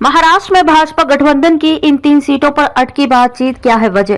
महाराष्ट्र में भाजपा गठबंधन की इन 3 सीटों पर अटकी बातचीत, क्या है वजह?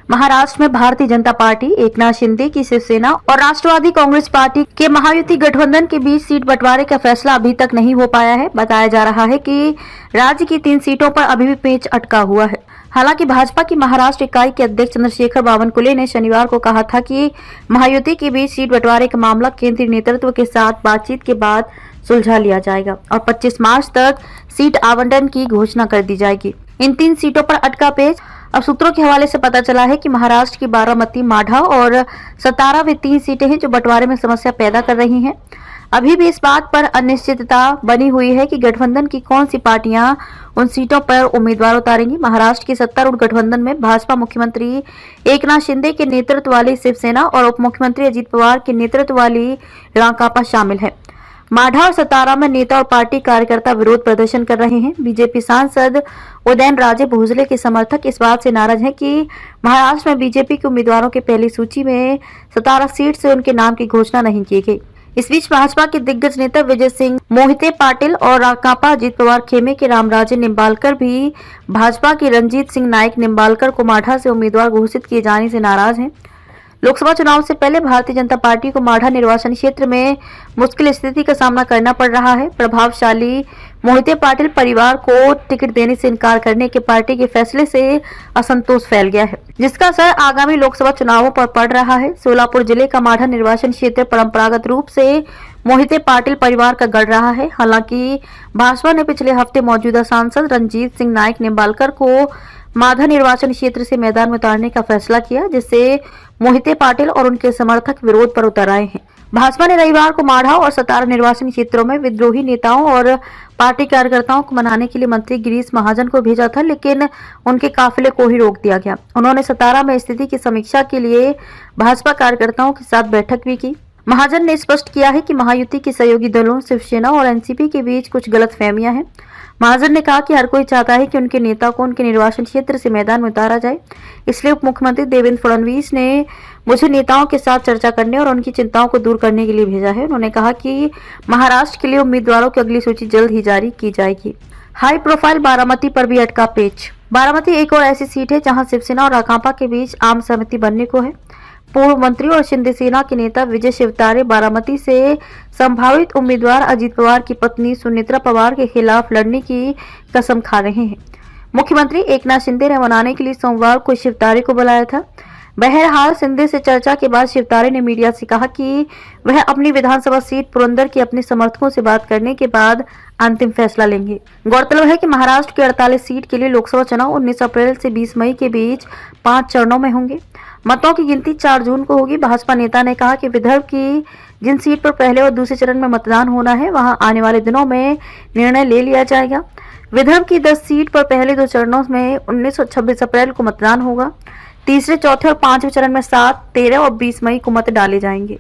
महाराष्ट्र में भारतीय जनता पार्टी, एकनाथ शिंदे की शिवसेना और राष्ट्रवादी कांग्रेस पार्टी के महायुति गठबंधन के बीच सीट बंटवारे का फैसला अभी तक नहीं हो पाया है। बताया जा रहा है कि राज्य की 3 सीटों पर अभी भी पेच अटका हुआ है। हालांकि भाजपा की महाराष्ट्र इकाई के अध्यक्ष चंद्रशेखर बावनकुले ने शनिवार को कहा था कि महायुति के बीच सीट बंटवारे का मामला केंद्रीय नेतृत्व के साथ बातचीत के बाद सुलझा लिया जाएगा और 25 मार्च तक सीट आवंटन की घोषणा कर दी जाएगी। इन 3 सीटों पर अटका पेच। अब सूत्रों के हवाले से पता चला है कि महाराष्ट्र की बारामती, माढा और सतारा वे 3 सीटें हैं जो बंटवारे में समस्या पैदा कर रही हैं। अभी भी इस बात पर अनिश्चितता बनी हुई है कि गठबंधन की कौन सी पार्टियां उन सीटों पर उम्मीदवार उतारेंगी। महाराष्ट्र की सत्तारूढ़ गठबंधन में भाजपा मुख्यमंत्री एकनाथ शिंदे के नेतृत्व वाली शिवसेना और उप मुख्यमंत्री अजित पवार के नेतृत्व वाली राकांपा शामिल है। माढा और सतारा में नेता और पार्टी कार्यकर्ता विरोध प्रदर्शन कर रहे हैं। बीजेपी सांसद उदयनराजे भोसले के समर्थक इस बात से नाराज हैं कि महाराष्ट्र में बीजेपी के उम्मीदवारों की पहली सूची में 17 सीट से उनके नाम की घोषणा नहीं की गई। इस बीच भाजपा के दिग्गज नेता विजय सिंह मोहिते पाटिल और राकांपा अजित पवार खेमे के रामराजे निंबालकर भी भाजपा के रंजीत सिंह नाइक निंबालकर को माढा से उम्मीदवार घोषित किए जाने से नाराज हैं। लोकसभा चुनाव से पहले भारतीय जनता पार्टी को माढा निर्वाचन क्षेत्र में मुश्किल स्थिति का सामना करना पड़ रहा है। प्रभावशाली मोहिते पाटिल परिवार को टिकट देने से इनकार करने के पार्टी के फैसले से असंतोष फैल गया है, जिसका असर आगामी लोकसभा चुनावों पर पड़ रहा है। सोलापुर जिले का माढा निर्वाचन क्षेत्र परंपरागत रूप से मोहिते पाटिल परिवार का गढ़ रहा है। हालांकि भाजपा ने पिछले हफ्ते मौजूदा सांसद रंजीत सिंह नाइक निंबालकर को माढा निर्वाचन क्षेत्र से मैदान में उतारने का फैसला किया, जिससे मोहिते पाटिल और उनके समर्थक विरोध पर उतर आए हैं। भाजपा ने रविवार को माढा और सतारा निर्वाचन क्षेत्रों में विद्रोही नेताओं और पार्टी कार्यकर्ताओं को मनाने के लिए मंत्री गिरीश महाजन को भेजा था, लेकिन उनके काफिले को ही रोक दिया गया। उन्होंने सतारा में स्थिति की समीक्षा के लिए भाजपा कार्यकर्ताओं के साथ बैठक भी की। महाजन ने स्पष्ट किया है कि महायुति के सहयोगी दलों शिवसेना और एनसीपी के बीच कुछ गलतफहमियां हैं। महाजन ने कहा कि हर कोई चाहता है कि उनके नेता को उनके निर्वाचन क्षेत्र से मैदान में उतारा जाए, इसलिए उप मुख्यमंत्री देवेंद्र फडणवीस ने मुझे नेताओं के साथ चर्चा करने और उनकी चिंताओं को दूर करने के लिए भेजा है। उन्होंने कहा कि महाराष्ट्र के लिए उम्मीदवारों की अगली सूची जल्द ही जारी की जाएगी। हाई प्रोफाइल बारामती पर भी अटका पेच। बारामती एक और ऐसी सीट है जहां शिवसेना और राकांपा के बीच आम सहमति बनने को है। पूर्व मंत्री और शिंदे सेना के नेता विजय शिवतारे बारामती से संभावित उम्मीदवार अजित पवार की पत्नी सुनेत्रा पवार के खिलाफ लड़ने की कसम खा रहे हैं। मुख्यमंत्री एकनाथ शिंदे ने मनाने के लिए सोमवार को शिवतारे को बुलाया था। बहरहाल शिंदे से चर्चा के बाद शिवतारे ने मीडिया से कहा कि वह अपनी विधानसभा सीट पुरंदर के अपने समर्थकों से बात करने के बाद अंतिम फैसला लेंगे। गौरतलब है कि महाराष्ट्र की 48 सीट के लिए लोकसभा चुनाव 19 अप्रैल से 20 मई के बीच 5 चरणों में होंगे। मतों की गिनती 4 जून को होगी। भाजपा नेता ने कहा कि विदर्भ की जिन सीट पर पहले और दूसरे चरण में मतदान होना है, वहां आने वाले दिनों में निर्णय ले लिया जाएगा। विदर्भ की 10 सीट पर पहले 2 चरणों में 19 और 26 अप्रैल को मतदान होगा। तीसरे, चौथे और 5वें चरण में 7, 13 और 20 मई को मत डाले जाएंगे।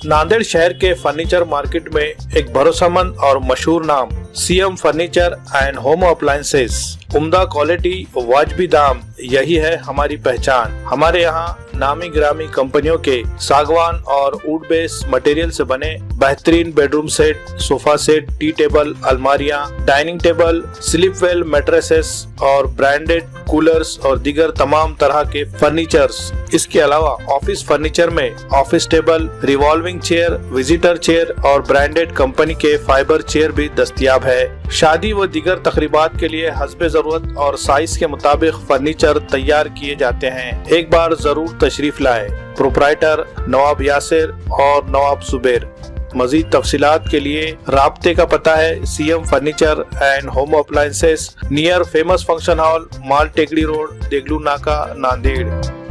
नांदेड़ शहर के फर्नीचर मार्केट में एक भरोसेमंद और मशहूर नाम CM furniture and home appliances. उम्दा क्वालिटी, वाजबी दाम, यही है हमारी पहचान। हमारे यहाँ नामी ग्रामी कंपनियों के सागवान और वुड बेस मटेरियल से बने बेहतरीन bedroom set, sofa set, tea table, अलमारियाँ, dining table, sleep well mattresses और ब्रांडेड कूलर्स और दीगर तमाम तरह के फर्नीचर्स। इसके अलावा ऑफिस फर्नीचर में office table, revolving chair, visitor chair और ब्रांडेड कंपनी के फाइबर चेयर भी दस्तयाब है। शादी व दीगर तकरीबात के लिए हस्बे जरूरत और साइज के मुताबिक फर्नीचर तैयार किए जाते हैं। एक बार जरूर तशरीफ लाएं। प्रोप्राइटर नवाब यासिर और नवाब सुबेर। मजीद तफसीलात के लिए राब्ते का पता है CM furniture and home appliances, near famous function hall, Mal Tekdi road, Deglur नाका, नांदेड़।